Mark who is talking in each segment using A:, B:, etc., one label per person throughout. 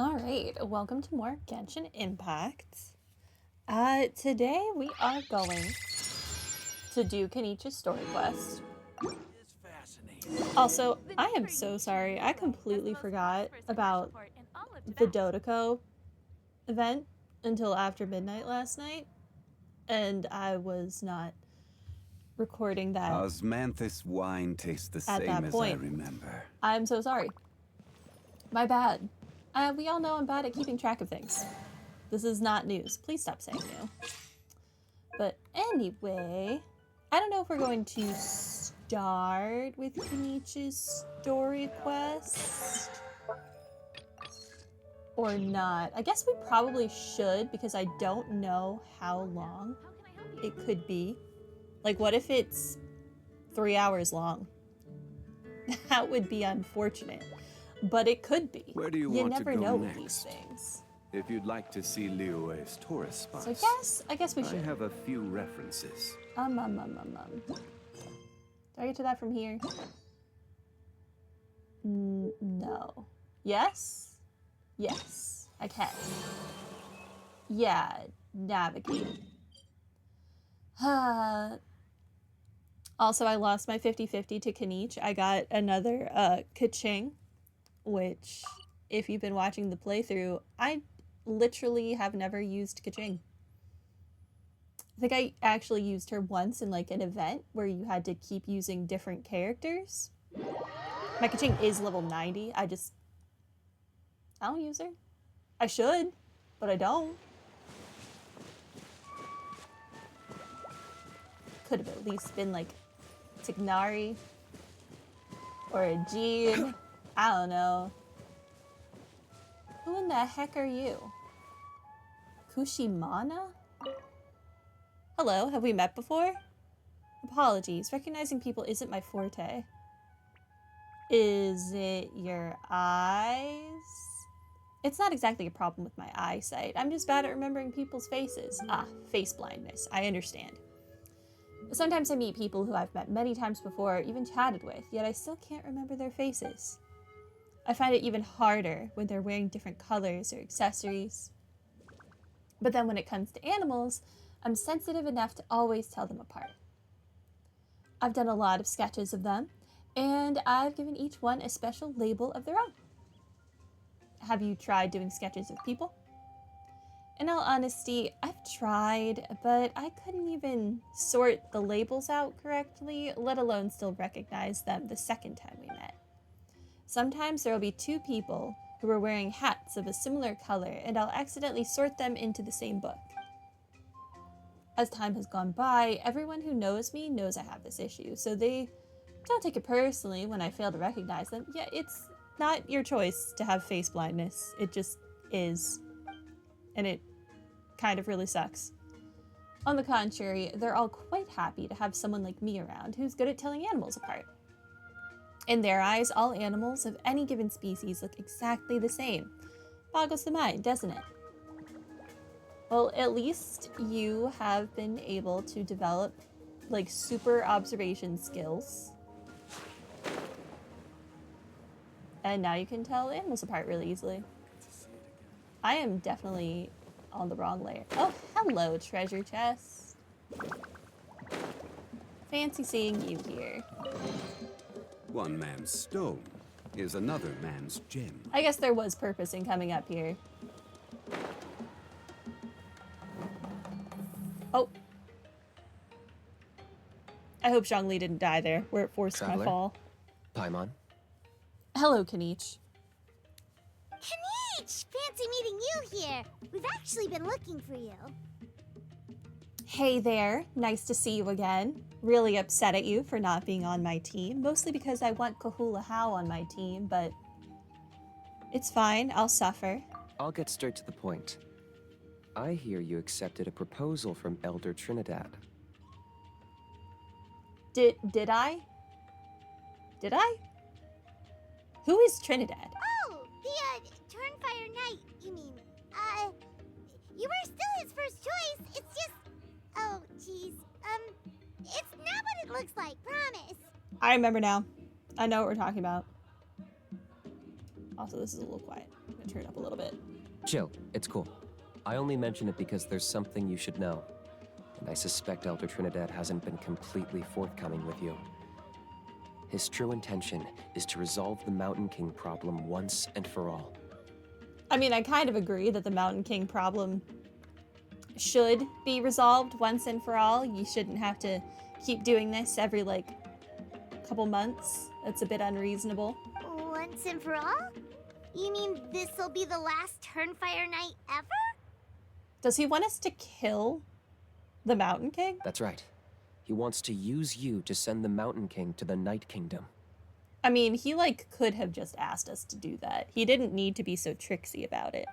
A: Alright, welcome to more Genshin Impact. Today we are going to do Kenichi's story quest. Also, I am so sorry, I completely forgot about the Dodoko event until after midnight last night, and I was not recording that
B: Osmanthus wine tastes the
A: at
B: same
A: that
B: as I
A: point.
B: remember.
A: I'm so sorry. My bad. We all know I'm bad at keeping track of things. This is not news. Please stop saying new. But anyway, I don't know if we're going to start with Kenichi's story quest or not. I guess we probably should because I don't know how long it could be. Like, what if it's 3 hours long? That would be unfortunate, but it could be.
B: Where do you
A: You
B: want to
A: never
B: go
A: know
B: next?
A: with these things.
B: If you'd like to see Liyue's tourist spots,
A: So I guess we should.
B: I have a few references.
A: Do I get to that from here? No. Yes? Yes, I can. Yeah, navigate. Also, I lost my 50-50 to Kinich. I got another Kaching, which, if you've been watching the playthrough, I literally have never used Kaching. I think I actually used her once in like an event where you had to keep using different characters. My Kaching is level 90. I don't use her. I should, but I don't. Could have at least been like Tignari or a Jean. I don't know. Who in the heck are you? Kushimana? Hello, have we met before? Apologies, recognizing people isn't my forte. Is it your eyes? It's not exactly a problem with my eyesight. I'm just bad at remembering people's faces. Ah, face blindness. I understand. Sometimes I meet people who I've met many times before, even chatted with, yet I still can't remember their faces. I find it even harder when they're wearing different colors or accessories. But then when it comes to animals, I'm sensitive enough to always tell them apart. I've done a lot of sketches of them, and I've given each one a special label of their own. Have you tried doing sketches of people? In all honesty, I've tried, but I couldn't even sort the labels out correctly, let alone still recognize them the second time we met. Sometimes there will be two people who are wearing hats of a similar color, and I'll accidentally sort them into the same book. As time has gone by, everyone who knows me knows I have this issue, so they don't take it personally when I fail to recognize them. Yeah, it's not your choice to have face blindness. It just is. And it kind of really sucks. On the contrary, they're all quite happy to have someone like me around who's good at telling animals apart. In their eyes, all animals of any given species look exactly the same. Boggles the mind, doesn't it? Well, at least you have been able to develop like super observation skills. And now you can tell animals apart really easily. I am definitely on the wrong layer. Oh, hello, treasure chest. Fancy seeing you here.
B: One man's stone is another man's gem.
A: I guess there was purpose in coming up here. Oh. I hope Zhongli didn't die there, where it forced my fall.
C: Paimon.
A: Hello, Kinich.
D: Kinich! Fancy meeting you here. We've actually been looking for you.
A: Hey there, nice to see you again. Really upset at you for not being on my team, mostly because I want Kahula How on my team, but it's fine, I'll suffer.
C: I'll get straight to the point. I hear you accepted a proposal from Elder Trinidad.
A: Did I? Did I? Who is Trinidad?
D: Oh, the, Turnfire Knight, you mean. You were still his first choice. It's just... Oh, jeez. It's not what it looks like, promise.
A: I remember now. I know what we're talking about. Also, this is a little quiet. I'm gonna turn it up a little bit.
C: Chill, it's cool. I only mention it because there's something you should know. And I suspect Elder Trinidad hasn't been completely forthcoming with you. His true intention is to resolve the Mountain King problem once and for all.
A: I mean, I kind of agree that the Mountain King problem should be resolved once and for all. You shouldn't have to keep doing this every, like, couple months. That's a bit unreasonable.
D: Once and for all? You mean this'll be the last Turnfire night ever?
A: Does he want us to kill the Mountain King?
C: That's right. He wants to use you to send the Mountain King to the Night Kingdom.
A: I mean, he, like, could have just asked us to do that. He didn't need to be so tricksy about it.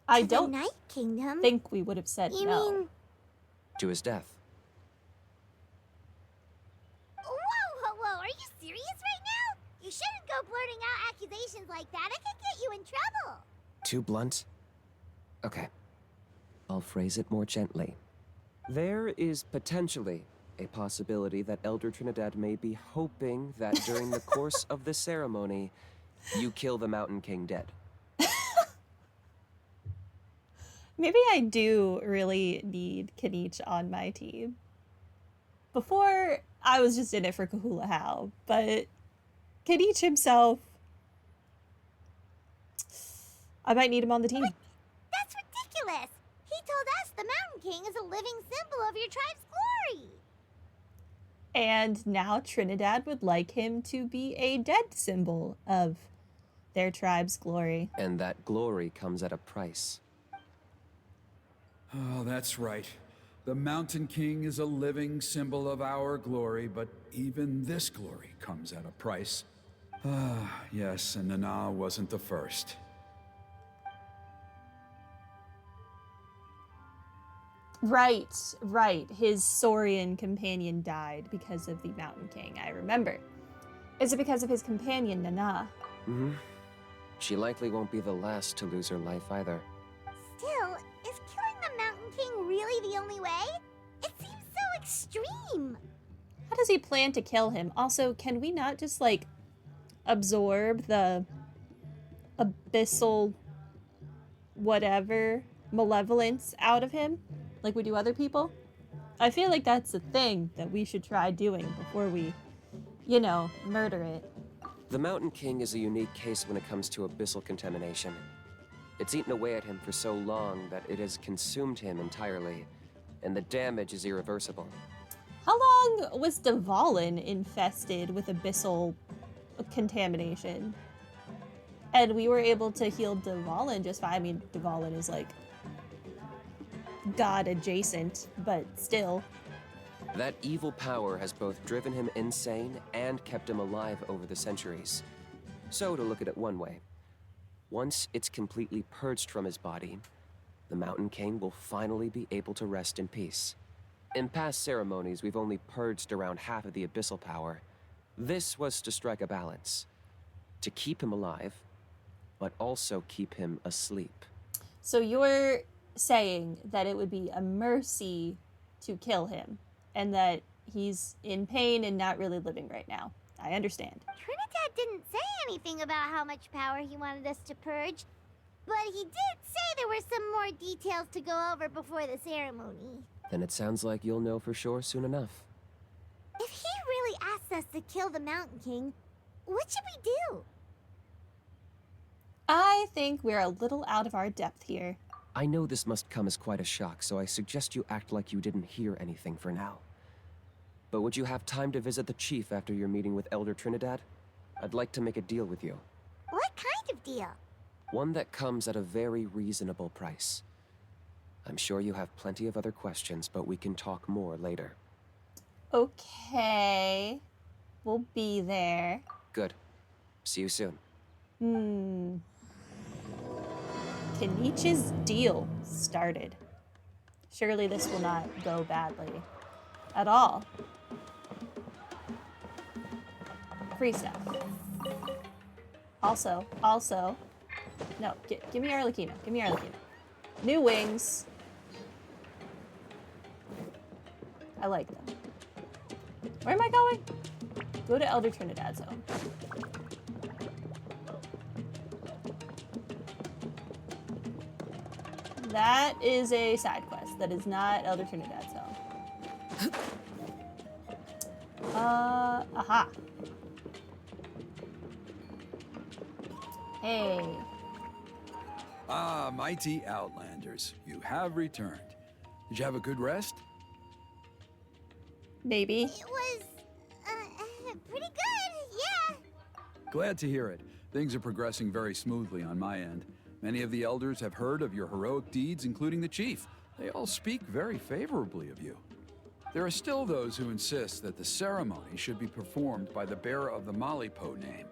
A: I don't
D: The Night Kingdom?
A: think we would have said
D: You
A: no.
D: mean...
C: To his death.
D: Whoa, are you serious right now? You shouldn't go blurting out accusations like that. It could get you in trouble.
C: Too blunt? Okay. I'll phrase it more gently. There is potentially a possibility that Elder Trinidad may be hoping that during the course of the ceremony, you kill the Mountain King dead.
A: Maybe I do really need Kinich on my team. Before, I was just in it for Kahula How, but Kinich himself, I might need him on the team.
D: What? That's ridiculous. He told us the Mountain King is a living symbol of your tribe's glory.
A: And now Trinidad would like him to be a dead symbol of their tribe's glory.
C: And that glory comes at a price.
E: Oh, that's right. The Mountain King is a living symbol of our glory, but even this glory comes at a price. Ah, yes, and Nana wasn't the first.
A: Right. His Saurian companion died because of the Mountain King, I remember. Is it because of his companion, Nana?
C: Mm-hmm. She likely won't be the last to lose her life either.
D: Still, is killing the Mountain King really the only way? It seems so extreme.
A: How does he plan to kill him? Also, can we not just, like, absorb the abyssal whatever malevolence out of him like we do other people? I feel like that's a thing that we should try doing before we, you know, murder it.
C: The Mountain King is a unique case when it comes to abyssal contamination. It's eaten away at him for so long that it has consumed him entirely, and the damage is irreversible.
A: How long was Dvalin infested with abyssal contamination? And we were able to heal Dvalin just fine. I mean, Dvalin is like god adjacent, but still.
C: That evil power has both driven him insane and kept him alive over the centuries. So, to look at it one way, once it's completely purged from his body, the Mountain King will finally be able to rest in peace. In past ceremonies, we've only purged around half of the abyssal power. This was to strike a balance, to keep him alive, but also keep him asleep.
A: So you're saying that it would be a mercy to kill him, and that he's in pain and not really living right now. I understand.
D: Trinidad didn't say anything about how much power he wanted us to purge, but he did say there were some more details to go over before the ceremony.
C: Then it sounds like you'll know for sure soon enough.
D: If he really asks us to kill the Mountain King, what should we do?
A: I think we're a little out of our depth here.
C: I know this must come as quite a shock, so I suggest you act like you didn't hear anything for now. But would you have time to visit the chief after your meeting with Elder Trinidad? I'd like to make a deal with you.
D: What kind of deal?
C: One that comes at a very reasonable price. I'm sure you have plenty of other questions, but we can talk more later.
A: Okay. We'll be there.
C: Good. See you soon.
A: Kenich's deal started. Surely this will not go badly. At all. Free stuff. Also. No, give me Arlecchino. Give me Arlecchino. New wings. I like them. Where am I going? Go to Elder Trinidad's home. That is a side quest. That is not Elder Trinidad's home. Aha. Hey.
E: Ah, mighty Outlanders, you have returned. Did you have a good rest?
A: Maybe.
D: It was, pretty good, yeah.
E: Glad to hear it. Things are progressing very smoothly on my end. Many of the elders have heard of your heroic deeds, including the chief. They all speak very favorably of you. There are still those who insist that the ceremony should be performed by the bearer of the Malipo name.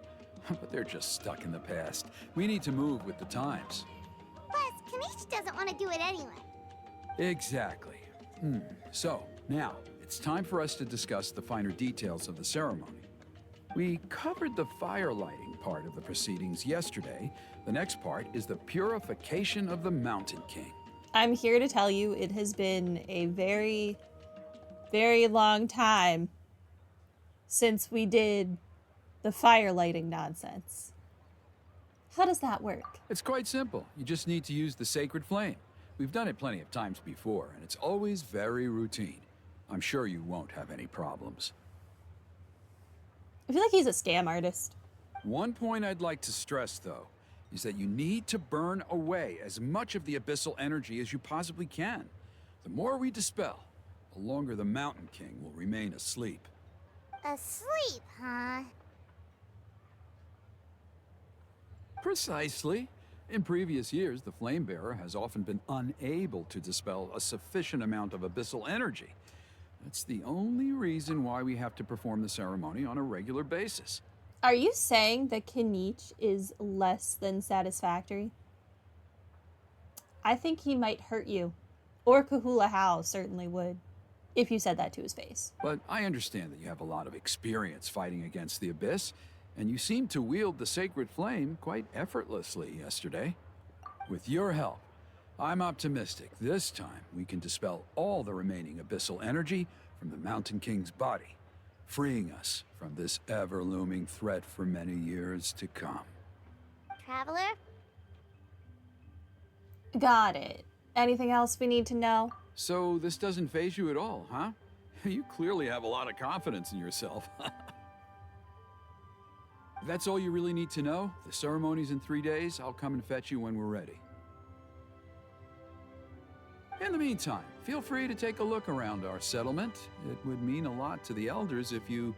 E: But they're just stuck in the past. We need to move with the times.
D: Plus, Kinich doesn't want to do it anyway.
E: Exactly. So, now, it's time for us to discuss the finer details of the ceremony. We covered the fire lighting part of the proceedings yesterday. The next part is the purification of the Mountain King.
A: I'm here to tell you it has been a very, very long time since we did the fire lighting nonsense. How does that work?
E: It's quite simple. You just need to use the sacred flame. We've done it plenty of times before, and it's always very routine. I'm sure you won't have any problems.
A: I feel like he's a scam artist.
E: One point I'd like to stress, though, is that you need to burn away as much of the abyssal energy as you possibly can. The more we dispel, the longer the Mountain King will remain asleep.
D: Asleep, huh?
E: Precisely. In previous years, the Flamebearer has often been unable to dispel a sufficient amount of abyssal energy. That's the only reason why we have to perform the ceremony on a regular basis.
A: Are you saying that Kinich is less than satisfactory? I think he might hurt you. Or Kahula Hao certainly would, if you said that to his face.
E: But I understand that you have a lot of experience fighting against the Abyss, and you seem to wield the sacred flame quite effortlessly yesterday. With your help, I'm optimistic this time we can dispel all the remaining abyssal energy from the Mountain King's body, freeing us from this ever-looming threat for many years to come.
D: Traveler?
A: Got it. Anything else we need to know?
E: So this doesn't faze you at all, huh? You clearly have a lot of confidence in yourself. If that's all you really need to know, the ceremony's in 3 days. I'll come and fetch you when we're ready. In the meantime, feel free to take a look around our settlement. It would mean a lot to the elders if you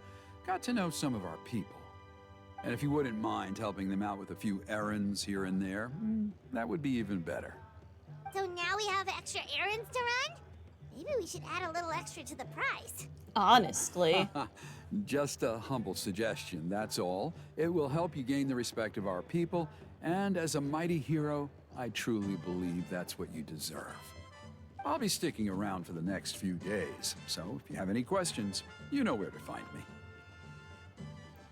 E: got to know some of our people. And if you wouldn't mind helping them out with a few errands here and there, that would be even better.
D: So now we have extra errands to run? Maybe we should add a little extra to the price.
A: Honestly.
E: Just a humble suggestion, that's all. It will help you gain the respect of our people, and as a mighty hero, I truly believe that's what you deserve. I'll be sticking around for the next few days, so if you have any questions, you know where to find me.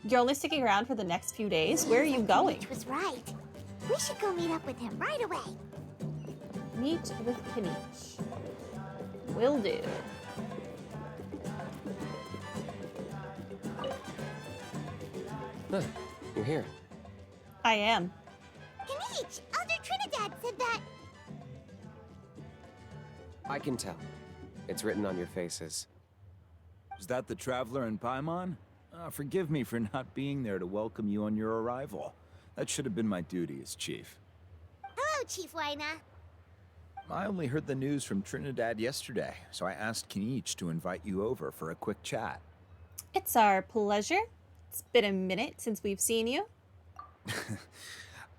A: You're only sticking around for the next few days? Where are you going?
D: Kinich was right. We should go meet up with him right away.
A: Meet with Kinich. Will do.
C: Huh, you're here.
A: I am.
D: Kinich, Elder Trinidad said that.
C: I can tell. It's written on your faces.
F: Is that the Traveler in Paimon? Forgive me for not being there to welcome you on your arrival. That should have been my duty as chief.
D: Hello, Chief Waina.
F: I only heard the news from Trinidad yesterday, so I asked Kinich to invite you over for a quick chat.
A: It's our pleasure. It's been a minute since we've seen you.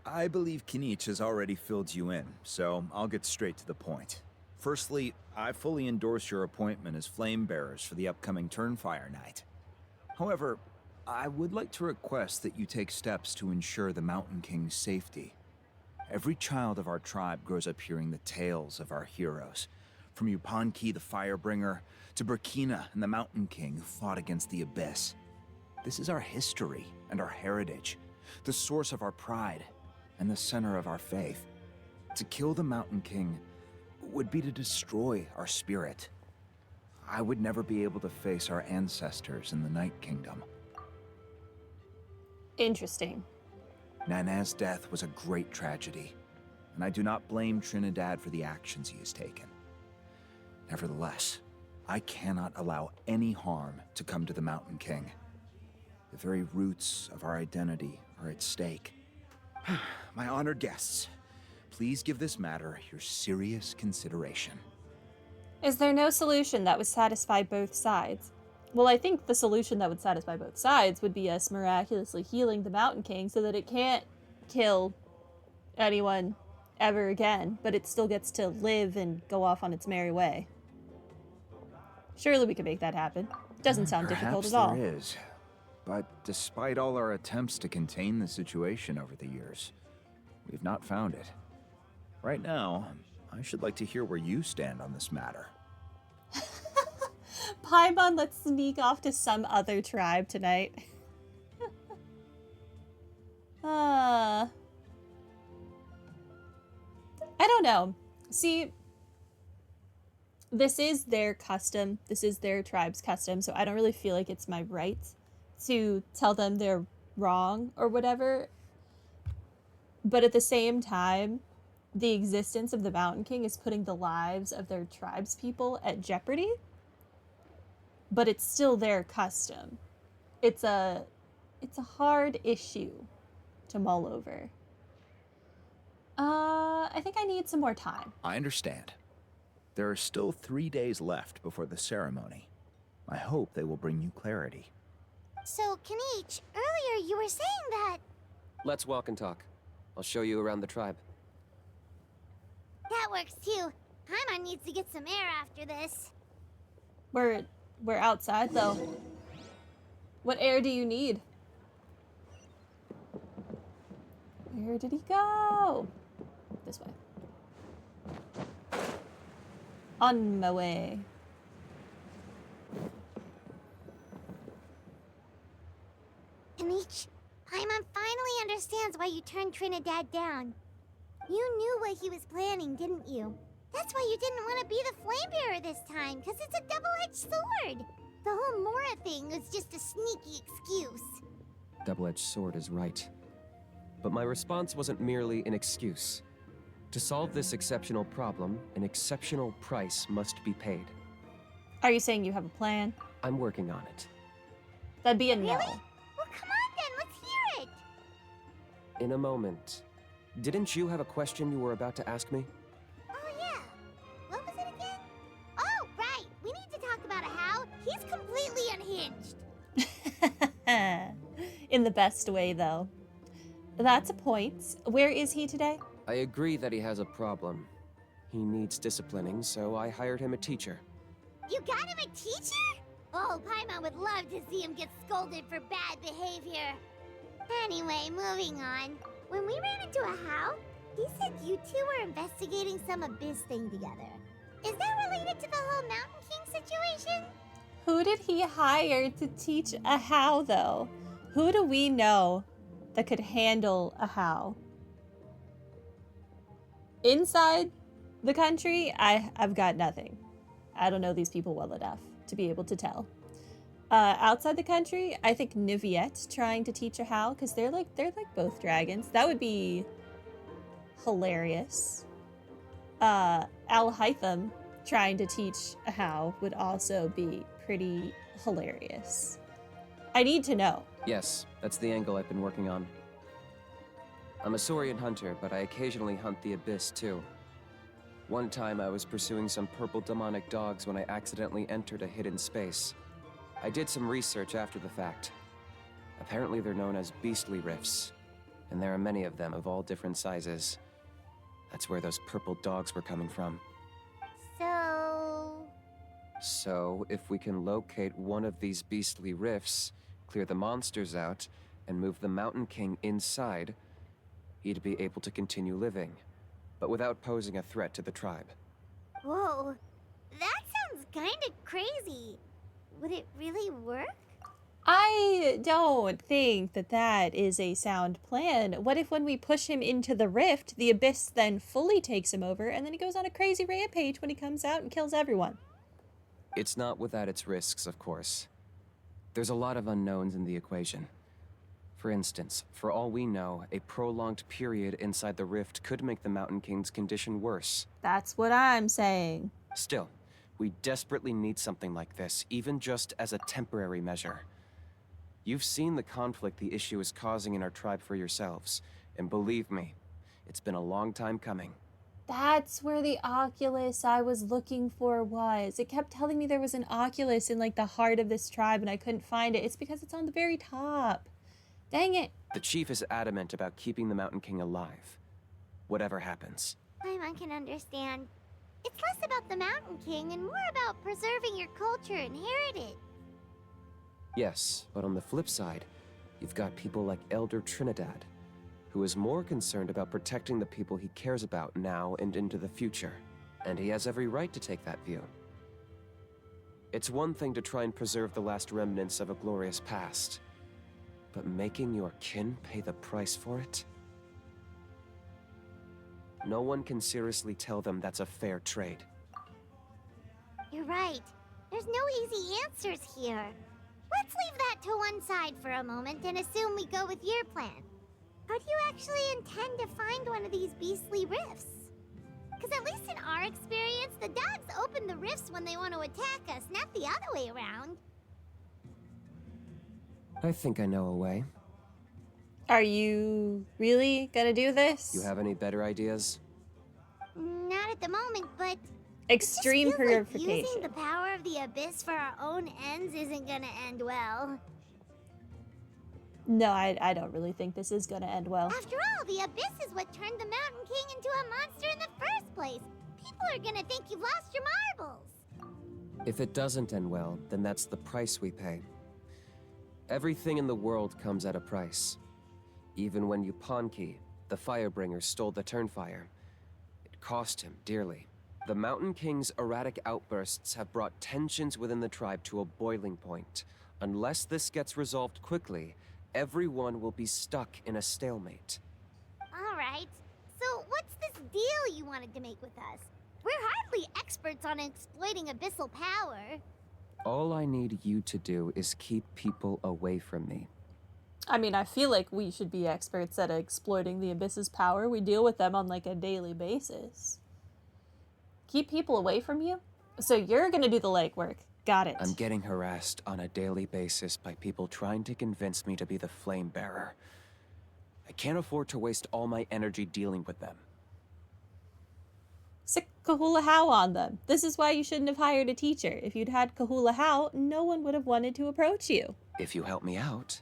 F: I believe Kinich has already filled you in, so I'll get straight to the point. Firstly, I fully endorse your appointment as flame bearers for the upcoming Turnfire Night. However, I would like to request that you take steps to ensure the Mountain King's safety. Every child of our tribe grows up hearing the tales of our heroes, from Yupanqui the Firebringer to Burkina and the Mountain King who fought against the Abyss. This is our history and our heritage, the source of our pride and the center of our faith. To kill the Mountain King would be to destroy our spirit. I would never be able to face our ancestors in the Night Kingdom.
A: Interesting.
F: Nana's death was a great tragedy. and I do not blame Trinidad for the actions he has taken. Nevertheless, I cannot allow any harm to come to the Mountain King. The very roots of our identity are at stake. My honored guests, please give this matter your serious consideration.
A: Is there no solution that would satisfy both sides? Well, I think the solution that would satisfy both sides would be us miraculously healing the Mountain King so that it can't kill anyone ever again, but it still gets to live and go off on its merry way. Surely we could make that happen. Doesn't sound difficult at all.
F: Perhaps there is. But despite all our attempts to contain the situation over the years, we've not found it. Right now, I should like to hear where you stand on this matter.
A: Paimon, let's sneak off to some other tribe tonight. I don't know. See, this is their custom. This is their tribe's custom, so I don't really feel like it's my right to tell them they're wrong or whatever. But at the same time, the existence of the Mountain King is putting the lives of their tribe's people at jeopardy. But it's still their custom. It's a hard issue to mull over. I think I need some more time.
F: I understand. There are still 3 days left before the ceremony. I hope they will bring you clarity.
D: So, Kinich, earlier you were saying that...
C: Let's walk and talk. I'll show you around the tribe.
D: That works too. Paimon needs to get some air after this.
A: We're outside though. What air do you need? Where did he go? This way. On my way.
D: Kinich, Paimon finally understands why you turned Trinidad down. You knew what he was planning, didn't you? That's why you didn't want to be the flame bearer this time, because it's a double-edged sword. The whole Mora thing was just a sneaky excuse.
C: Double-edged sword is right. But my response wasn't merely an excuse. To solve this exceptional problem, an exceptional price must be paid.
A: Are you saying you have a plan?
C: I'm working on it.
A: That'd be a
D: Really?
A: no.
D: Well, come on then, let's hear it.
C: In a moment. Didn't you have a question you were about to ask me?
D: Oh, yeah. What was it again? Oh, right. We need to talk about how he's completely unhinged.
A: In the best way, though. That's a point. Where is he today?
C: I agree that he has a problem. He needs disciplining, so I hired him a teacher.
D: You got him a teacher? Oh, Paimon would love to see him get scolded for bad behavior. Anyway, moving on. When we ran into a How, he said you two were investigating some abyss thing together. Is that related to the whole Mountain King situation?
A: Who did he hire to teach a how, though? Who do we know that could handle a how? Inside the country, I've got nothing. I don't know these people well enough to be able to tell. Outside the country, I think Niviette trying to teach a how, because they're like both dragons. That would be hilarious. Al Hytham trying to teach a how would also be pretty hilarious. I need to know.
C: Yes, that's the angle I've been working on. I'm a Saurian hunter, but I occasionally hunt the Abyss too. One time I was pursuing some purple demonic dogs when I accidentally entered a hidden space. I did some research after the fact. Apparently they're known as beastly rifts, and there are many of them of all different sizes. That's where those purple dogs were coming from.
D: So,
C: if we can locate one of these beastly rifts, clear the monsters out, and move the Mountain King inside, he'd be able to continue living, but without posing a threat to the tribe.
D: whoa, that sounds kinda crazy. Would it really work?
A: I don't think that is a sound plan. What if when we push him into the rift, the Abyss then fully takes him over, and then he goes on a crazy rampage when he comes out and kills everyone?
C: It's not without its risks, of course. There's a lot of unknowns in the equation. For instance, for all we know, a prolonged period inside the rift could make the Mountain King's condition worse.
A: That's what I'm saying.
C: Still, we desperately need something like this, even just as a temporary measure. You've seen the conflict the issue is causing in our tribe for yourselves, and believe me, it's been a long time coming.
A: That's where the Oculus I was looking for was. It kept telling me there was an Oculus in like the heart of this tribe and I couldn't find it. It's because it's on the very top. Dang it.
C: The chief is adamant about keeping the Mountain King alive, whatever happens.
D: Paimon can understand. It's less about the Mountain King and more about preserving your culture and heritage.
C: Yes, but on the flip side, you've got people like Elder Trinidad, who is more concerned about protecting the people he cares about now and into the future. And he has every right to take that view. It's one thing to try and preserve the last remnants of a glorious past, but making your kin pay the price for it? No one can seriously tell them that's a fair trade.
D: You're right. There's no easy answers here. Let's leave that to one side for a moment and assume we go with your plan. How do you actually intend to find one of these beastly rifts? Because at least in our experience, the dogs open the rifts when they want to attack us, not the other way around.
C: I think I know a way.
A: Are you really gonna do this?
C: You have any better ideas?
D: Not at the moment, but
A: Extreme
D: it just feels like
A: purification.
D: using the power of the abyss for our own ends isn't gonna end well.
A: No, I don't really think this is gonna end well.
D: After all, the abyss is what turned the Mountain King into a monster in the first place. People are gonna think you've lost your marbles.
C: If it doesn't end well, then that's the price we pay. Everything in the world comes at a price. Even when Yupanqui, the Firebringer, stole the Turnfire, it cost him dearly. The Mountain King's erratic outbursts have brought tensions within the tribe to a boiling point. Unless this gets resolved quickly, everyone will be stuck in a stalemate.
D: All right. So what's this deal you wanted to make with us? We're hardly experts on exploiting abyssal power.
C: All I need you to do is keep people away from me.
A: I mean, I feel like we should be experts at exploiting the Abyss's power. We deal with them on like a daily basis. Keep people away from you? So you're gonna do the legwork. Got it.
C: I'm getting harassed on a daily basis by people trying to convince me to be the flame bearer. I can't afford to waste all my energy dealing with them.
A: Sick Kahula How on them. This is why you shouldn't have hired a teacher. If you'd had Kahula How, no one would have wanted to approach you.
C: If you help me out,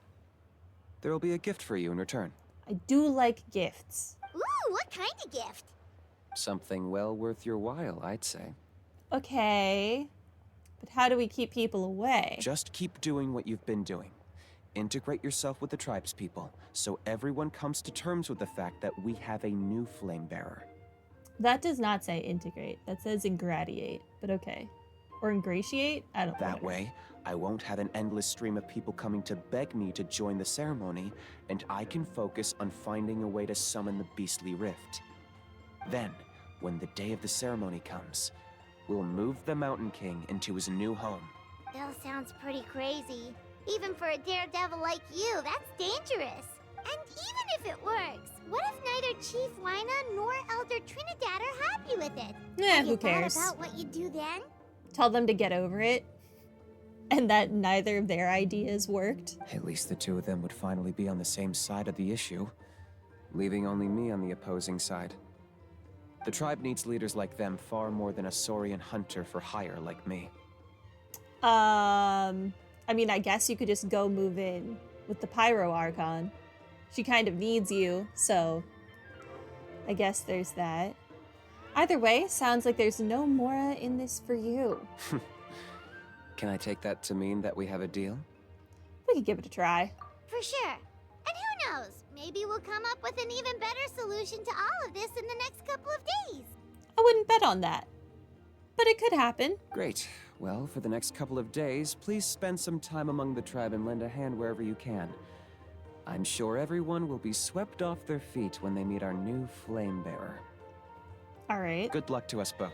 C: there will be a gift for you in return.
A: I do like gifts.
D: Ooh, what kind of gift?
C: Something well worth your while, I'd say.
A: Okay. But how do we keep people away?
C: Just keep doing what you've been doing. Integrate yourself with the tribespeople, so everyone comes to terms with the fact that we have a new flame bearer.
A: That does not say integrate. That says ingratiate. But okay. Or ingratiate? I don't know.
C: That way, I won't have an endless stream of people coming to beg me to join the ceremony, and I can focus on finding a way to summon the beastly rift. Then, when the day of the ceremony comes, we'll move the Mountain King into his new home.
D: Still sounds pretty crazy. Even for a daredevil like you, that's dangerous. And even if it works, what if neither Chief Lina nor Elder Trinidad are happy with it? Have
A: Who
D: you
A: cares?
D: thought about what you'd do then?
A: Tell them to get over it. And that neither of their ideas worked.
C: At least the two of them would finally be on the same side of the issue, leaving only me on the opposing side. The tribe needs leaders like them far more than a Saurian hunter for hire like me.
A: I mean, I guess you could just go move in with the Pyro Archon. She kind of needs you, so I guess there's that. Either way, sounds like there's no Mora in this for you.
C: Can I take that to mean that we have a deal?
A: We could give it a try.
D: For sure. And who knows? Maybe we'll come up with an even better solution to all of this in the next couple of days.
A: I wouldn't bet on that. But it could happen.
C: Great. Well, for the next couple of days, please spend some time among the tribe and lend a hand wherever you can. I'm sure everyone will be swept off their feet when they meet our new flame bearer.
A: All right.
C: Good luck to us both.